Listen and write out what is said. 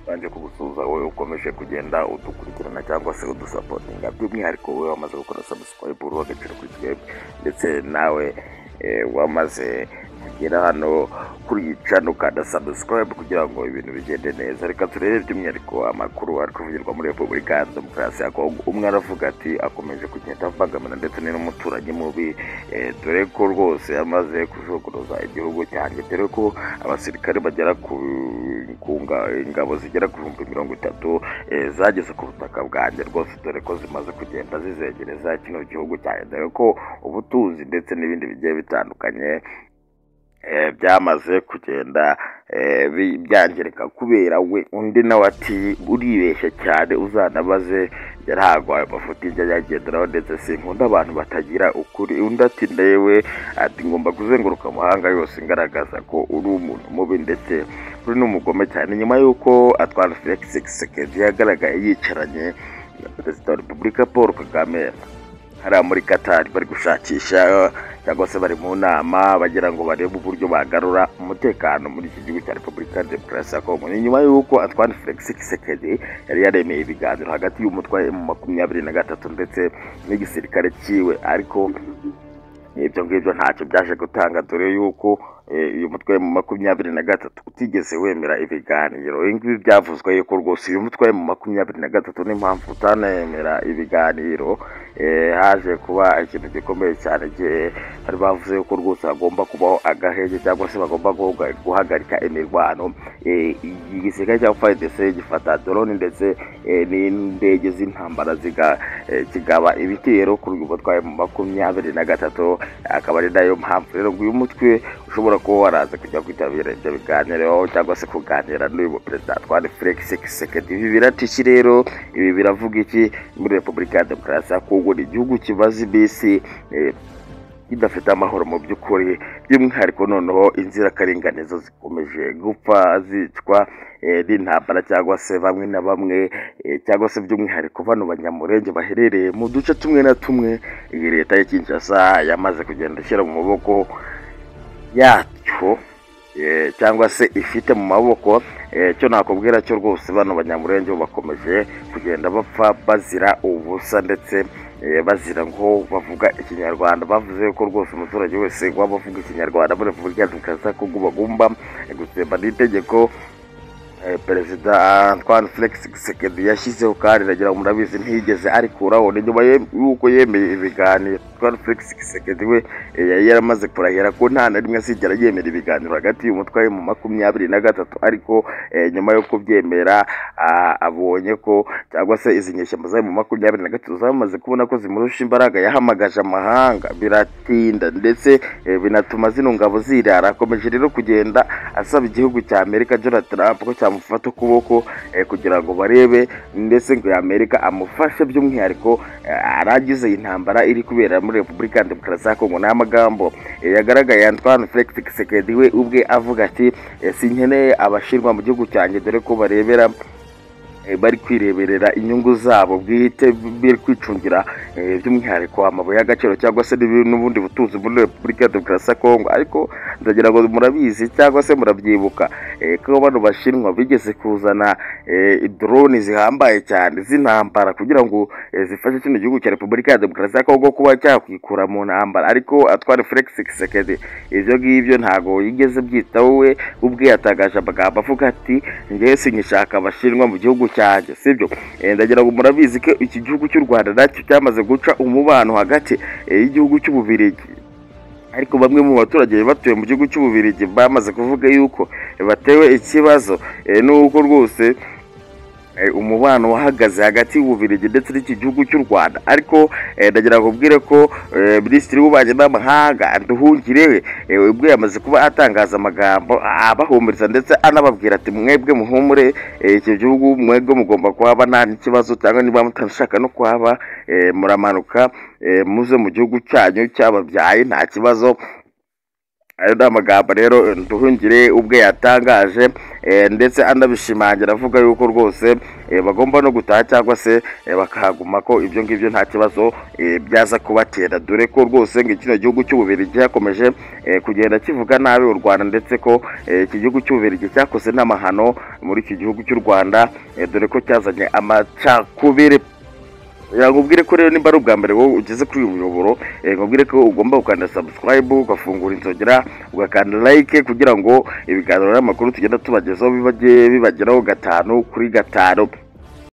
banje kugusuhuza wowe ukomeje kugenda udukurikirana cyangwa se udusapotinga, by'umwihariko wowe wamaze gukora subscribe uruha agaciro kuri twebwe, ndetse nawe wamaze kugera hano kuri iyi channel ukanda subscribe kugira ngo ibintu bigende neza. Reka turebe by'umwihariko amakuru ari kuvugirwa muri Repubulika ya Demokarasi ya Kongo. Umwe aravuga ati akomeje kugenda avangamana ndetse n'umuturanyi mubi, dore ko rwose yamaze kujuguruza igihugu cyanjye, dore ko abasirikare bagera ku ingabo zigera ku 30,000 zageze ku butaka bwanjye rwose, dore ko zimaze kugenda zizegereza kino gihugu cyanjye, dore ko ubutuzi ndetse n'ibindi bigiye bitandukanye byamaze kugenda byangirika kubera we. Undi nawe ati uribeshya cyane, uzanabaze yaragwa amafuti ibyo yagenderaho, ndetse sinkunda abantu batagira ukuri. Undi ati ndewe ati ngomba kuzenguruka amahanga yose ngaragaza ko uri umuntu mubi ndetse uri n'umugome cyane, nyuma y'uko atwara Felix Tshisekedi yagaragaye yicaranye na Perezida wa Repubulika Paul Kagame hariya muri Qatar, bari gushakisha cyangwa se bari mu nama bagira ngo barebe uburyo bagarura umutekano muri iki gihugu cya Repubulika ya Demokarasi ya Kongo. Ni nyuma y'uko atwara Felix Tshisekedi yari yaremeye ibiganiro hagati y'umutwe wa M23 ndetse n'igisirikare cyiwe, ariko ibyo ngibyo ntacyo byaje gutanga, dore y'uko uyu mutwe mu 23 utigeze wemera ibiganiro. Ibi byavuzwe yuko rwose uyu mutwe mu 23 n'impamvu utanemera ibiganiro, haje kuba ikintu gikomeye cyane, bari bavuze yuko rwose hagomba kubaho agahenge cyangwa se bagomba guhagarika imirwano. Igisirikare cya FARDC gifata drone ndetse n'indege z'intambara kigaba ibitero kuri uyu mutwe mu 23, akaba ari nayo mpamvu rero uyu mutwe ushobora kuba waraza kujya kwitabira ibyo biganiro cyangwa se kuganira n'uyu perezida Antoine Felix Tshisekedi. Ibi biratishi rero, ibi biravuga iki muri Repubulika ya Demokarasi ya Kongo? Ni igihugu kibaza ibisi kidafite amahoro mu by'ukuri, by'umwihariko noneho inzirakarengane zo zikomeje gupfa zicwa n'intambara, cyangwa se bamwe na bamwe, cyangwa se by'umwihariko bano banyamurenge baherereye mu duce tumwe na tumwe iyi leta ya Kinshasa yamaze kugenda ishyira mu maboko yacyo, cyangwa se ifite mu maboko. Cyo nakubwira cyo rwose bano banyamurenge bakomeje kugenda bapfa bazira ubusa, ndetse bazira ngo bavuga ikinyarwanda. Bavuze ko rwose umuturage wese waba avuga ikinyarwanda muri Repubulika ya Demokarasi ya Kongo bagomba gutsemba n'itegeko Perezida Antoine Felix Tshisekedi yashyizeho, kandi nagira ngo murabizi ntiyigeze arikuraho. Ni nyuma y'uko yemeye ibiganiro. Antoine Felix Tshisekedi we yari yaramaze kurahira ko nta na rimwe azigera yemera ibiganiro hagati y'umutwe mu 23, ariko nyuma yo kubyemera abonye ko, cyangwa se izi nyeshyamba zari mu 23 zamaze kubona ko zimurusha imbaraga, yahamagaje amahanga biratinda, ndetse binatuma zino ngabo zirara. Akomeje rero kugenda asaba igihugu cya Amerika Donald Trump ko cyamufata ukuboko kugira ngo barebe, ndetse ngo Amerika amufashe by'umwihariko aragize intambara iri kubera muri Repubulika ya Demokarasi ya Kongo. N'amagambo yagaragaye Antoine Felix Tshisekedi we ubwe avuga ati sinkeneye abashirwa mu gihugu cyanjye, dore ko barebera bari kwireberera inyungu zabo bwite, biri kwicungira by'umwihariko amabuye y'agaciro cyangwa se n'ubundi butunzi muri Repubulika ya Demokarasi ya Kongo. Ariko ndagira ngo murabizi cyangwa se murabyibuka ko bano bashinwa bigeze kuzana drone zihambaye cyane z'intambara kugira ngo zifashe kino gihugu cya Repubulika ya Demokarasi ya Kongo kuba cyakwikura mu ntambara, ariko atwara Felix Tshisekedi ivyo ngivyo ntago yigeze byitaho. We ubwe yatagaje amagambo avuga ati ngewe sinyishaka abashinwa mu gihugu cyanjye, sibyo? Ndagira ngo murabizi ko iki gihugu cy'u Rwanda nacyo cyamaze guca umubano hagati y'igihugu cy'Ububirigi, ariko bamwe mu baturage batuye mu gihugu cy'Ububirigi bamaze kuvuga yuko batewe ikibazo n'uko rwose umubano wahagaze hagati y'Ububirigi ndetse n'iki gihugu cy'u Rwanda. Ariko ndagira ngo mbwire ko Minisitiri w'Ububanyi n'Amahanga Nduhungirehe ubwo yamaze kuba atangaza amagambo abahumuriza, ndetse anababwira ati mwebwe muhumure, iki gihugu mwebwe mugomba kuhaba nta n'ikibazo, cyangwa niba mutashaka no kuhaba muramanuka muze mu gihugu cyanyu cyababyaye nta kibazo. ayo ni amagambo rero Nduhungire ubwe yatangaje ndetse anabishimangira avuga yuko rwose bagomba no gutaha cyangwa se bakahaguma ko ibyo ngibyo nta kibazo byaza kubatera, dore ko rwose ngo kino gihugu cy'Ububiligi cyakomeje kugenda kivuga nabi u Rwanda, ndetse ko iki gihugu cy'Ububiligi cyakoze n'amahano muri iki gihugu cy'u Rwanda, dore ko cyazanye amacakubiri. Ngubwire ko rero nimba ari ubwa mbere wowe ugeze kuri uyu muyoboro, ngubwire ko ugomba gukanda subscribe, ugafungura inzogera, ugakanda like kugira ngo ibiganiro n'amakuru tugenda tubagezaho bibageraho 5 kuri 5.